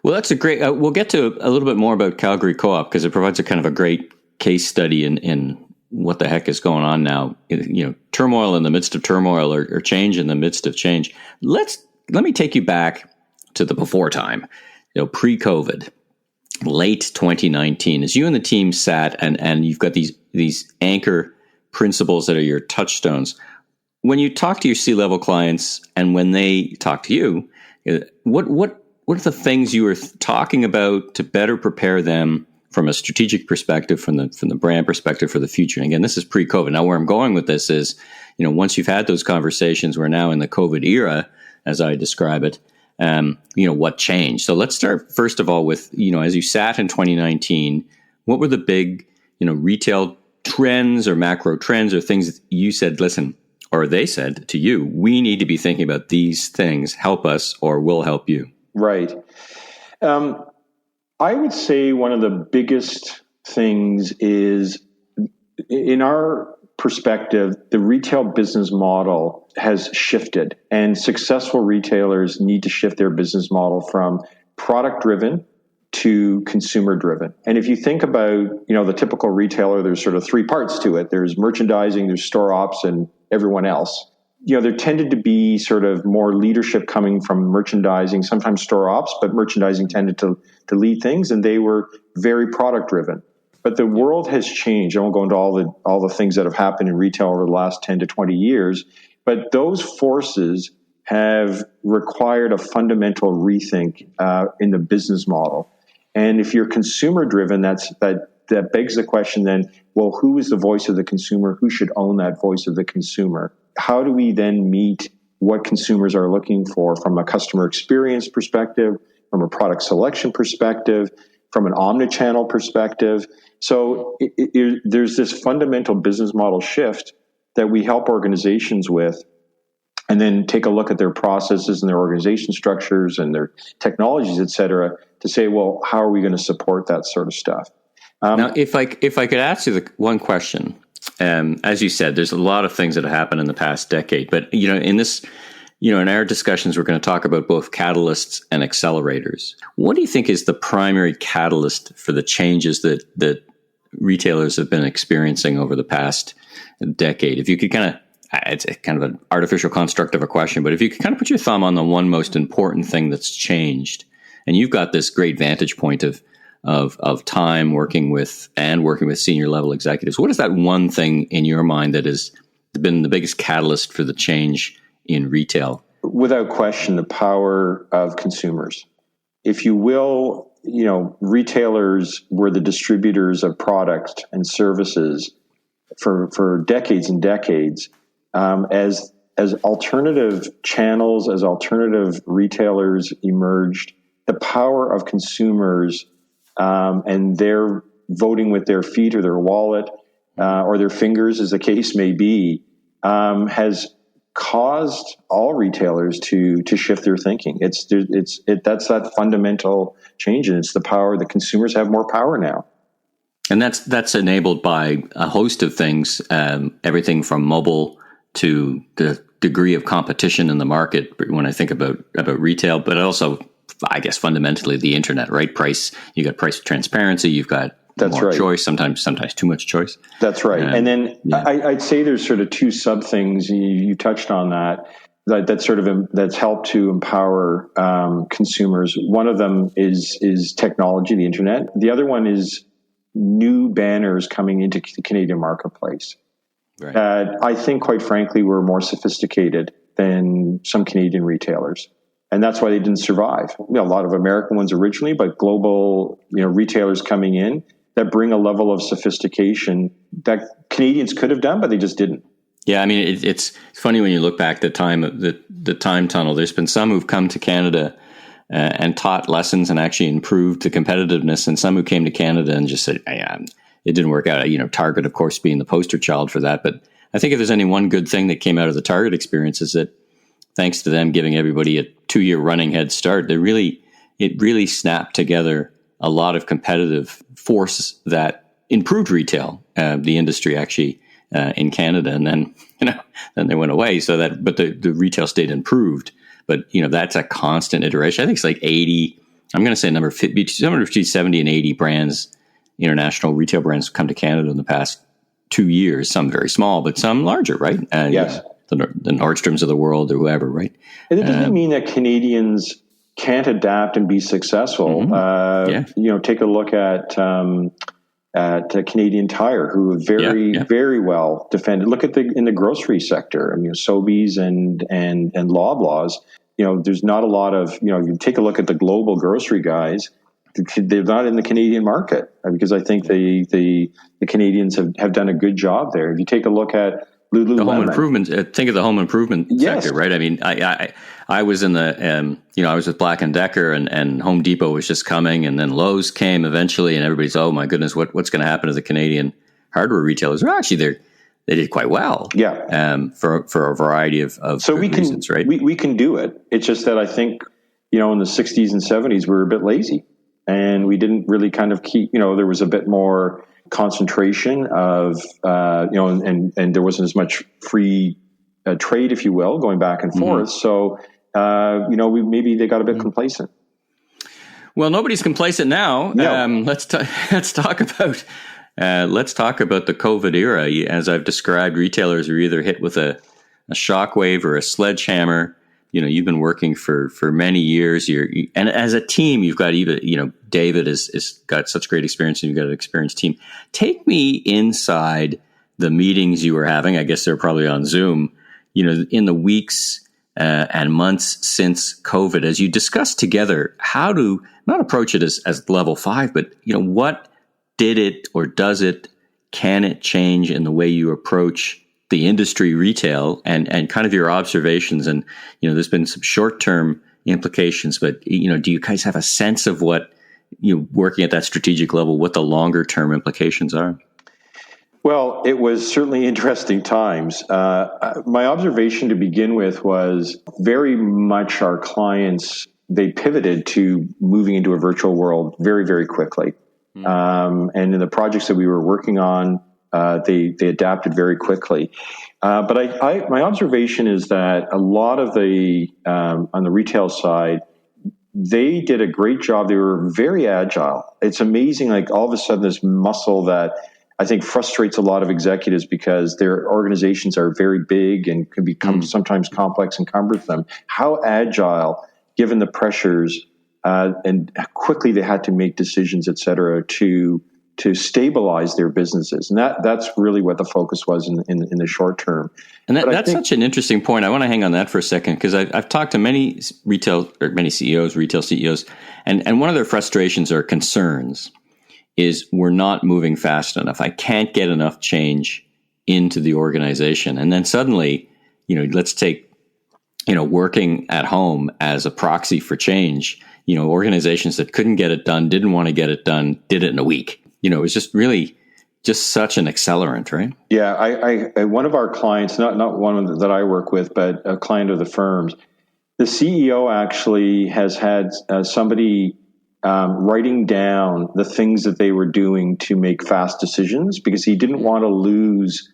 Well, that's a great. We'll get to a little bit more about Calgary Co-op because it provides a kind of a great case study in what the heck is going on now. Turmoil in the midst of turmoil, or change in the midst of change. Let me take you back to the before time, pre-COVID, late 2019, as you and the team sat and you've got these anchor principles that are your touchstones. When you talk to your C-level clients and when they talk to you, what are the things you were talking about to better prepare them from a strategic perspective, from the brand perspective for the future? And again, this is pre-COVID. Now, where I'm going with this is, once you've had those conversations, we're now in the COVID era, as I describe it, what changed? So let's start first of all with, as you sat in 2019, what were the big, retail trends or macro trends or things that you said, listen, or they said to you, we need to be thinking about these things, help us or we'll help you?
Right. I would say one of the biggest things is, in our perspective, the retail business model has shifted, and successful retailers need to shift their business model from product driven to consumer driven. And if you think about, the typical retailer, there's sort of three parts to it. There's merchandising, there's store ops, and everyone else. There tended to be sort of more leadership coming from merchandising, sometimes store ops, but merchandising tended to lead things, and they were very product driven. But the world has changed. I won't go into all the things that have happened in retail over the last 10 to 20 years, but those forces have required a fundamental rethink in the business model. And if you're consumer driven, that begs the question then, well, who is the voice of the consumer? Who should own that voice of the consumer? How do we then meet what consumers are looking for from a customer experience perspective, from a product selection perspective, from an omnichannel perspective? So there's this fundamental business model shift that we help organizations with, and then take a look at their processes and their organization structures and their technologies, et cetera, to say, well, how are we going to support that sort of stuff?
Now, if I could ask you one question, as you said, there's a lot of things that have happened in the past decade, but in this, in our discussions, we're going to talk about both catalysts and accelerators. What do you think is the primary catalyst for the changes that retailers have been experiencing over the past decade. If you could it's kind of an artificial construct of a question, but if you could kind of put your thumb on the one most important thing that's changed, and you've got this great vantage point of time working with senior level executives, what is that one thing in your mind that has been the biggest catalyst for the change in retail?
Without question, the power of consumers. If you will, retailers were the distributors of product and services for decades and decades. As alternative channels, as alternative retailers emerged, the power of consumers and their voting with their feet or their wallet or their fingers, as the case may be, has caused all retailers to shift their thinking. That's that fundamental change, and it's the power that consumers have more power now.
And that's enabled by a host of things, everything from mobile to the degree of competition in the market when I think about retail, but also, I guess, fundamentally the internet, right? You got price transparency, you've got more choice, sometimes too much choice.
That's right. And then I'd say there's sort of two sub things. You touched on that's helped to empower consumers. One of them is technology, the internet. The other one is new banners coming into the Canadian marketplace. Right. I think, quite frankly, we're more sophisticated than some Canadian retailers. And that's why they didn't survive. A lot of American ones originally, but global, retailers coming in that bring a level of sophistication that Canadians could have done, but they just didn't.
Yeah, I mean, it's funny when you look back the time tunnel. There's been some who've come to Canada and taught lessons and actually improved the competitiveness, and some who came to Canada and just said, it didn't work out. Target, of course, being the poster child for that. But I think if there's any one good thing that came out of the Target experience is that thanks to them giving everybody a 2-year running head start, it really snapped together a lot of competitive force that improved retail, the industry actually in Canada, and then they went away. But the retail stayed improved. But that's a constant iteration. I think it's like 80. I'm going to say number 50, somewhere between 70 and 80 brands, international retail brands, have come to Canada in the past 2 years. Some very small, but some larger, right?
Yes.
The Nordstroms of the world or whoever, right?
And it doesn't mean that Canadians can't adapt and be successful. Mm-hmm. Take a look at Canadian Tire, who have very well defended. Look at in the grocery sector. Sobeys and Loblaws. There's not a lot of. You take a look at the global grocery guys. They're not in the Canadian market because I think the Canadians have done a good job there. If you take a look at Lululemon.
The home improvement. Think of the home improvement sector, right? I mean, I was in the, I was with Black & Decker and Home Depot was just coming, and then Lowe's came eventually, and everybody's, oh my goodness, what's going to happen to the Canadian hardware retailers? Well, actually, they did quite well. Yeah. For a variety of reasons, right?
We can do it. It's just that I think, in the 60s and 70s, we were a bit lazy, and we didn't really kind of keep, there was a bit more concentration of, and there wasn't as much free trade, if you will, going back and forth. So, maybe they got a bit complacent.
Well, nobody's complacent now.
No.
Let's talk about the COVID era. As I've described, retailers are either hit with a shockwave or a sledgehammer. You've been working for many years. And as a team, you've got David has got such great experience, and you've got an experienced team. Take me inside the meetings you were having. I guess they're probably on Zoom. In the weeks and months since COVID, as you discussed together, how to not approach it as level 5, but what did it or does it? Can it change in the way you approach the industry retail and kind of your observations? And, there's been some short-term implications, but, do you guys have a sense of what, working at that strategic level, what the longer-term implications are?
Well, it was certainly interesting times. My observation to begin with was very much our clients, they pivoted to moving into a virtual world very, very quickly. And in the projects that we were working on, they adapted very quickly. But my observation is that a lot of on the retail side, they did a great job. They were very agile. It's amazing, like all of a sudden this muscle that I think frustrates a lot of executives because their organizations are very big and can become sometimes complex and cumbersome. How agile, given the pressures, and quickly they had to make decisions, et cetera, to stabilize their businesses. And that's really what the focus was in the short term.
And that's such an interesting point. I want to hang on that for a second, because I've talked to many CEOs, retail CEOs, and one of their frustrations or concerns is we're not moving fast enough. I can't get enough change into the organization. And then suddenly, let's take, working at home as a proxy for change. Organizations that couldn't get it done, didn't want to get it done, did it in a week. It was just really just such an accelerant, right?
Yeah, I one of our clients, not one that I work with, but a client of the firm's, the CEO actually has had somebody writing down the things that they were doing to make fast decisions, because he didn't want to lose.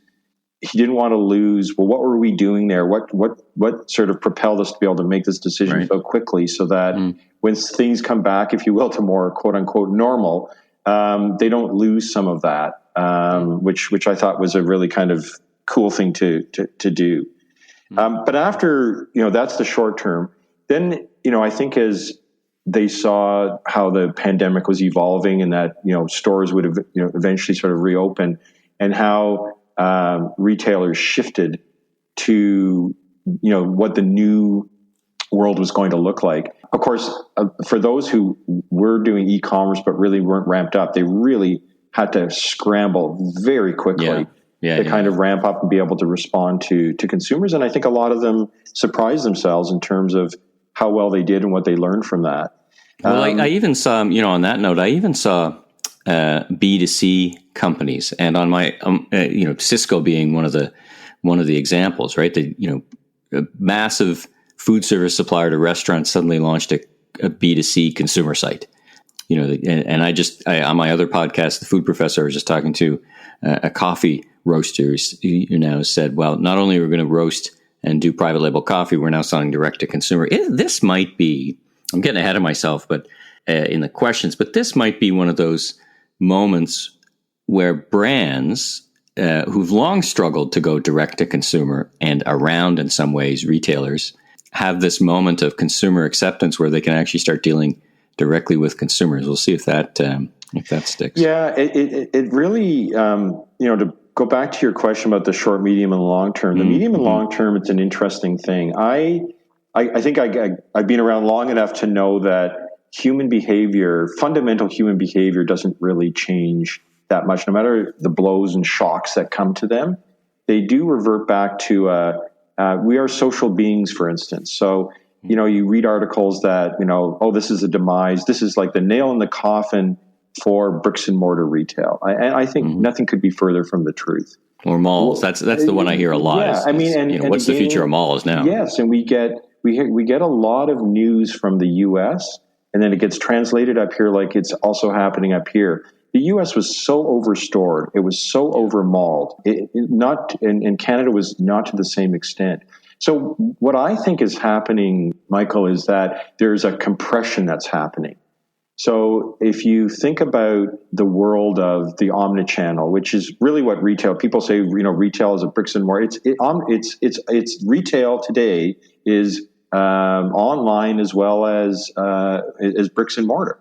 Well, what were we doing there? What sort of propelled us to be able to make this decision so quickly, so that when things come back, if you will, to more quote unquote normal, they don't lose some of that, which I thought was a really kind of cool thing to do. But after, that's the short term. Then, I think as they saw how the pandemic was evolving and that, stores would have, eventually sort of reopen, and how retailers shifted to, what the new world was going to look like. Of course, for those who were doing e-commerce but really weren't ramped up, they really had to scramble very quickly to kind of ramp up and be able to respond to consumers. And I think a lot of them surprised themselves in terms of how well they did and what they learned from that.
Well, I even saw, on that note, I even saw B2C companies, and on my, Cisco being one of the examples, right? A massive food service supplier to restaurants suddenly launched a B2C consumer site. And I on my other podcast, The Food Professor, I was just talking to a coffee roaster who now said, well, not only are we going to roast and do private label coffee, we're now selling direct to consumer. This might be, I'm getting ahead of myself, but in the questions, but this might be one of those moments where brands who've long struggled to go direct to consumer, and around in some ways retailers, have this moment of consumer acceptance where they can actually start dealing directly with consumers. We'll see if that sticks.
Yeah, it really, to go back to your question about the short, medium, and long term. The medium and long term, it's an interesting thing. I think I've been around long enough to know that fundamental human behavior doesn't really change that much, no matter the blows and shocks that come to them. They do revert back to we are social beings, for instance. So, you read articles that, this is a demise. This is like the nail in the coffin for bricks and mortar retail. And I think nothing could be further from the truth.
Or malls. That's the one I hear a lot.
Yeah,
what's the future of malls now?
Yes, and we get a lot of news from the U.S., and then it gets translated up here like it's also happening up here. The U.S. was so overstored. It was so overmauled. And Canada was not to the same extent. So what I think is happening, Michael, is that there's a compression that's happening. So if you think about the world of the omnichannel, which is really what retail, people say, retail is a bricks and mortar. It's retail today is online as well as bricks and mortar.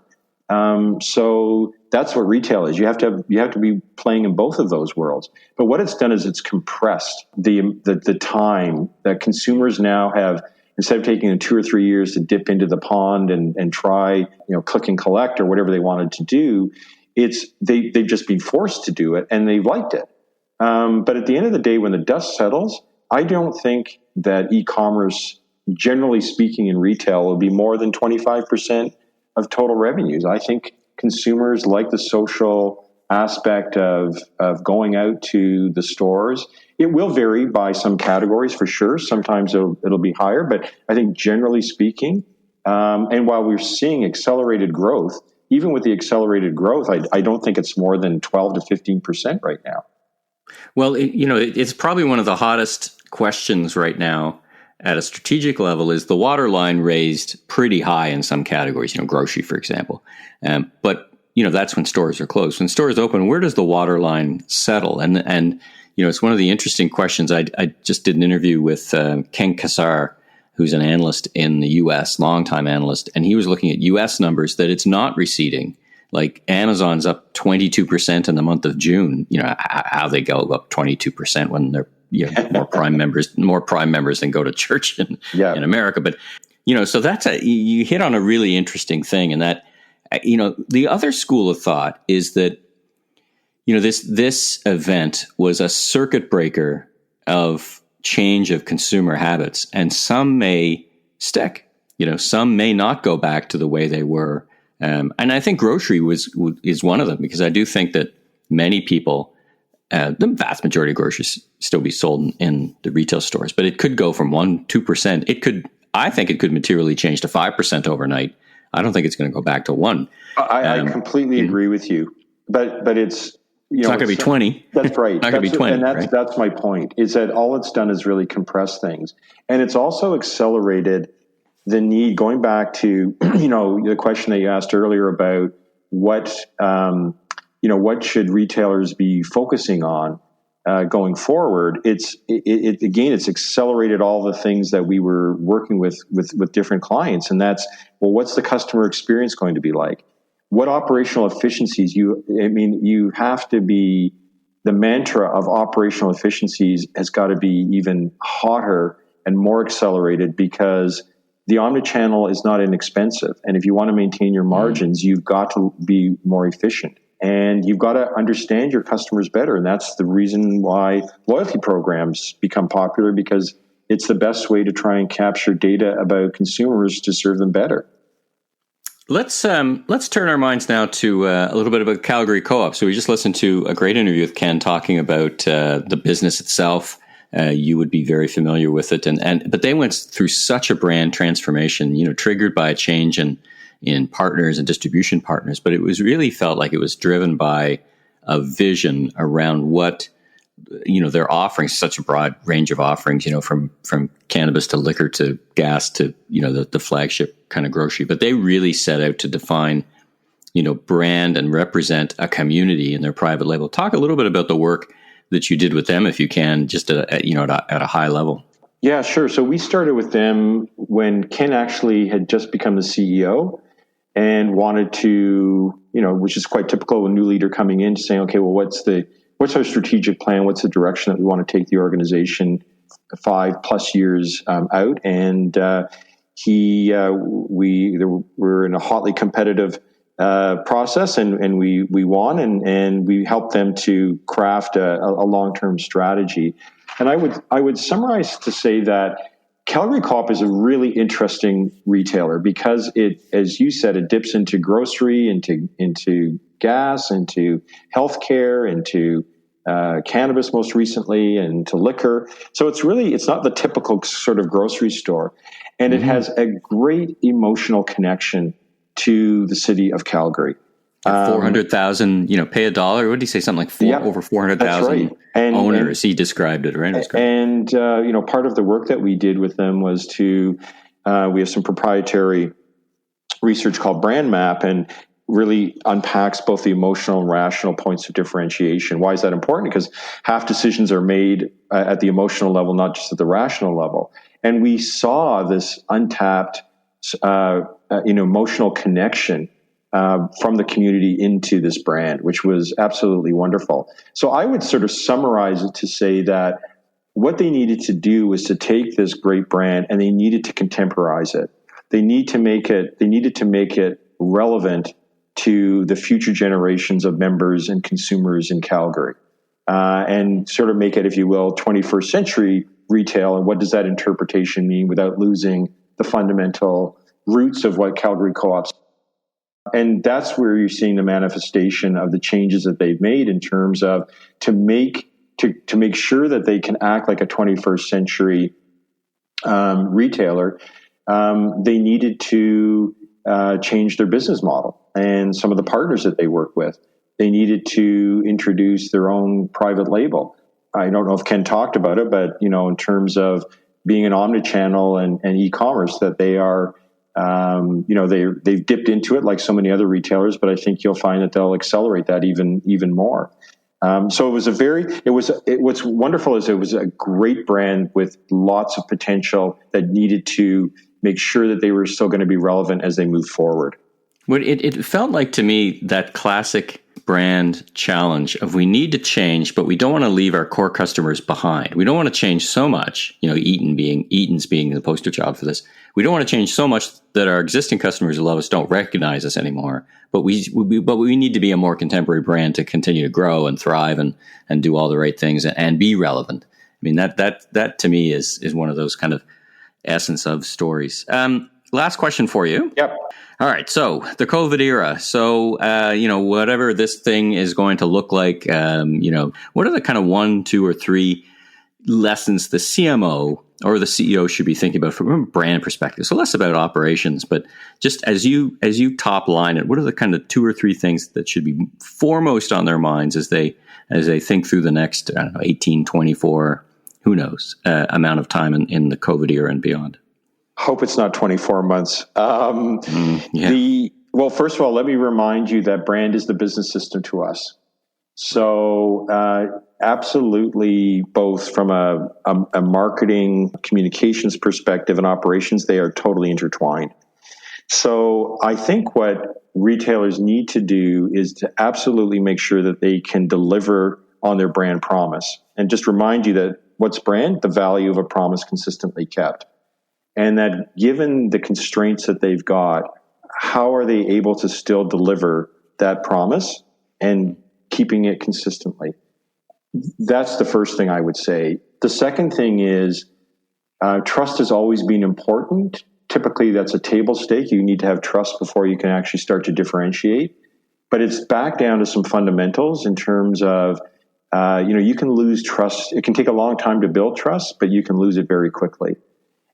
So that's what retail is. You have to be playing in both of those worlds. But what it's done is it's compressed the time that consumers now have. Instead of taking them 2 or 3 years to dip into the pond and try, click and collect or whatever they wanted to do, they've just been forced to do it, and they've liked it. But at the end of the day, when the dust settles, I don't think that e-commerce, generally speaking, in retail will be more than 25% of total revenues. I think consumers like the social aspect of going out to the stores. It will vary by some categories for sure. Sometimes it'll be higher, but I think generally speaking, and while we're seeing accelerated growth, even with the accelerated growth, I don't think it's more than 12 to 15% right now.
Well, it's probably one of the hottest questions right now at a strategic level is the waterline raised pretty high in some categories, grocery, for example. But that's when stores are closed. When stores open, where does the waterline settle? And it's one of the interesting questions. I just did an interview with Ken Keelor, who's an analyst in the U.S., longtime analyst, and he was looking at U.S. numbers that it's not receding. Like Amazon's up 22% in the month of June. How they go up 22% when they're more prime members than go to church in America. But so that's you hit on a really interesting thing, and that the other school of thought is that this event was a circuit breaker of change of consumer habits, and some may stick. Some may not go back to the way they were. And I think grocery is one of them, because I do think that many people, the vast majority of groceries still be sold in the retail stores, but it could go from 1-2%. I think it could materially change to 5% overnight. I don't think it's going to go back to 1.
I completely agree with you, but it's
not going to be 20.
That's right.
Not going to be 20.
And that's my point. Is that all it's done is really compress things, and it's also accelerated the need. Going back to the question that you asked earlier about what should retailers be focusing on going forward. It's accelerated all the things that we were working with different clients, and that's, well, what's the customer experience going to be like? What operational efficiencies you have to be, the mantra of operational efficiencies has got to be even hotter and more accelerated, because the omnichannel is not inexpensive. And if you want to maintain your margins, you've got to be more efficient, and you've got to understand your customers better. And that's the reason why loyalty programs become popular, because it's the best way to try and capture data about consumers to serve them better.
Let's turn our minds now to a little bit about Calgary Co-op. So we just listened to a great interview with Ken talking about the business itself. You would be very familiar with it, but they went through such a brand transformation, triggered by a change in partners and distribution partners. But it was really felt like it was driven by a vision around what they're offering, such a broad range of offerings, from cannabis to liquor to gas to, the flagship kind of grocery. But they really set out to define, brand and represent a community in their private label. Talk a little bit about the work that you did with them, if you can, just at a high level.
Yeah, sure. So we started with them when Ken actually had just become the CEO and wanted to, which is quite typical of a new leader coming in, saying, okay, well, what's our strategic plan? What's the direction that we want to take the organization 5+ years out? And we were in a hotly competitive process, and we won, and we helped them to craft a long-term strategy. And I would summarize to say that Calgary Co-op is a really interesting retailer, because it, as you said, it dips into grocery, into gas, into healthcare, into cannabis most recently, and to liquor. So it's not the typical sort of grocery store, and it has a great emotional connection to the city of Calgary.
400,000, pay $1. What did he say? Something like over 400,000 owners. He described it, right?
And part of the work that we did with them was we have some proprietary research called Brand Map, and really unpacks both the emotional and rational points of differentiation. Why is that important? Because half decisions are made at the emotional level, not just at the rational level. And we saw this untapped, emotional connection from the community into this brand, which was absolutely wonderful. So I would sort of summarize it to say that what they needed to do was to take this great brand, and they needed to contemporize it. They needed to make it relevant to the future generations of members and consumers in Calgary, and sort of make it, if you will, 21st century retail. And what does that interpretation mean without losing the fundamental roots of what Calgary Co-op's? And that's where you're seeing the manifestation of the changes that they've made in terms of to make sure that they can act like a 21st century retailer. They needed to change their business model and some of the partners that they work with. They needed to introduce their own private label. I don't know if Ken talked about it, but in terms of being an omnichannel and e-commerce, that they are, they've dipped into it like so many other retailers, but I think you'll find that they'll accelerate that even more. So what's wonderful is it was a great brand with lots of potential that needed to make sure that they were still going to be relevant as they move forward.
Well, it felt like to me that classic brand challenge of we need to change, but we don't want to leave our core customers behind. We don't want to change so much, Eaton's being the poster child for this. We don't want to change so much that our existing customers who love us don't recognize us anymore. But we need to be a more contemporary brand to continue to grow and thrive and do all the right things and be relevant. I mean, that to me is one of those kind of essence of stories. Last question for you.
Yep.
All right. So the COVID era. So, whatever this thing is going to look like, what are the kind of 1, 2, or 3 lessons the CMO or the CEO should be thinking about from a brand perspective? So less about operations, but just as you top line it, what are the kind of 2 or 3 things that should be foremost on their minds as they think through the next, 18, 24, who knows, amount of time in the COVID era and beyond?
Hope it's not 24 months. Well, first of all, let me remind you that brand is the business system to us. So absolutely, both from a marketing communications perspective and operations, they are totally intertwined. So I think what retailers need to do is to absolutely make sure that they can deliver on their brand promise. And just remind you that what's brand? The value of a promise consistently kept. And that given the constraints that they've got, how are they able to still deliver that promise and keeping it consistently? That's the first thing I would say. The second thing is trust has always been important. Typically, that's a table stake. You need to have trust before you can actually start to differentiate. But it's back down to some fundamentals in terms of, you can lose trust. It can take a long time to build trust, but you can lose it very quickly.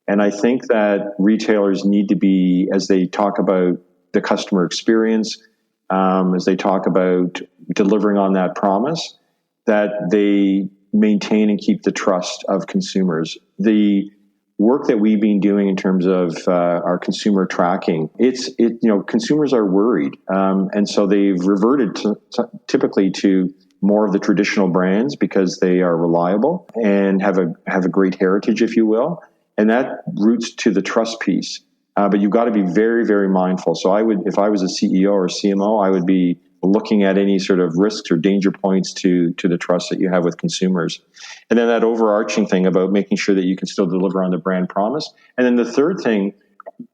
And I think that retailers need to be, as they talk about the customer experience, as they talk about delivering on that promise, that they maintain and keep the trust of consumers. The work that we've been doing in terms of our consumer tracking, consumers are worried. And so they've reverted typically to more of the traditional brands because they are reliable and have a great heritage, if you will. And that roots to the trust piece. But you've got to be very, very mindful. So if I was a CEO or CMO, I would be looking at any sort of risks or danger points to the trust that you have with consumers. And then that overarching thing about making sure that you can still deliver on the brand promise. And then the third thing,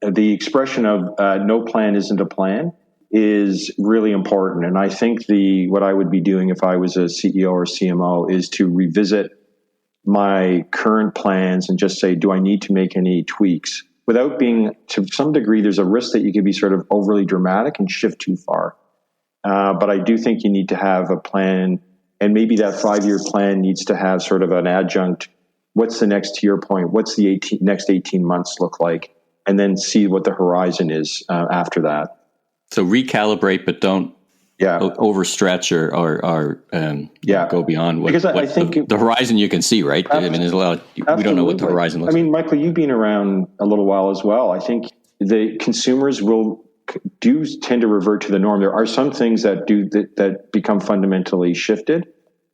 the expression of no plan isn't a plan, is really important. And I think what I would be doing if I was a CEO or CMO is to revisit my current plans and just say, do I need to make any tweaks? Without being, to some degree, there's a risk that you could be sort of overly dramatic and shift too far. But I do think you need to have a plan, and maybe that 5-year plan needs to have sort of an adjunct. What's the next, to your point, what's the next 18 months look like? And then see what the horizon is after that. So
recalibrate, but don't overstretch or go beyond what
I think
the horizon you can see, right? I mean, there's a lot. We don't know what the horizon looks like.
Michael, you've been around a little while as well. I think the consumers do tend to revert to the norm. There are some things that become fundamentally shifted.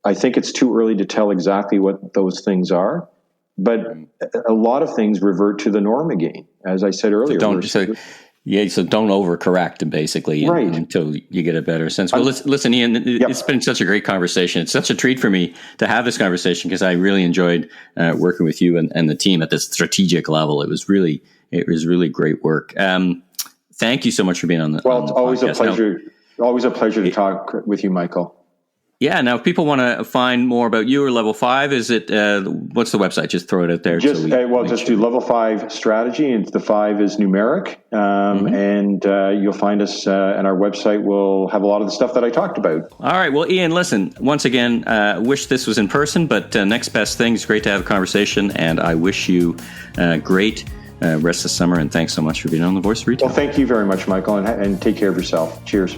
I think it's too early to tell exactly what those things are, but a lot of things revert to the norm again. As I said earlier,
so don't overcorrect basically until you get a better sense. Well, listen, Ian, it's been such a great conversation. It's such a treat for me to have this conversation because I really enjoyed working with you and the team at this strategic level. It was really great work. Thank you so much for being on the
it's always
podcast.
A pleasure. Always a pleasure to talk with you, Michael.
Yeah. Now, if people want to find more about you or Level 5, is it what's the website? Just throw it out there.
Just do Level5 Strategy, and the 5 is numeric. And you'll find us, and our website will have a lot of the stuff that I talked about.
All right. Well, Ian, listen, once again, wish this was in person, but next best thing is great to have a conversation, and I wish you great rest of the summer, and thanks so much for being on The Voice of Retail.
Well, thank you very much, Michael, and take care of yourself. Cheers.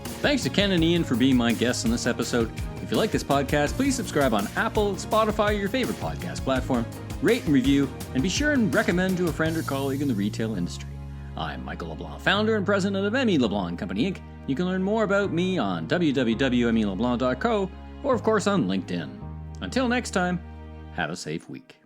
Thanks to Ken and Ian for being my guests on this episode. If you like this podcast, please subscribe on Apple, Spotify, or your favorite podcast platform. rate and review, and be sure and recommend to a friend or colleague in the retail industry. I'm Michael LeBlanc, founder and president of M.E. LeBlanc Company, Inc. You can learn more about me on www.meleblanc.co or, of course, on LinkedIn. Until next time, have a safe week.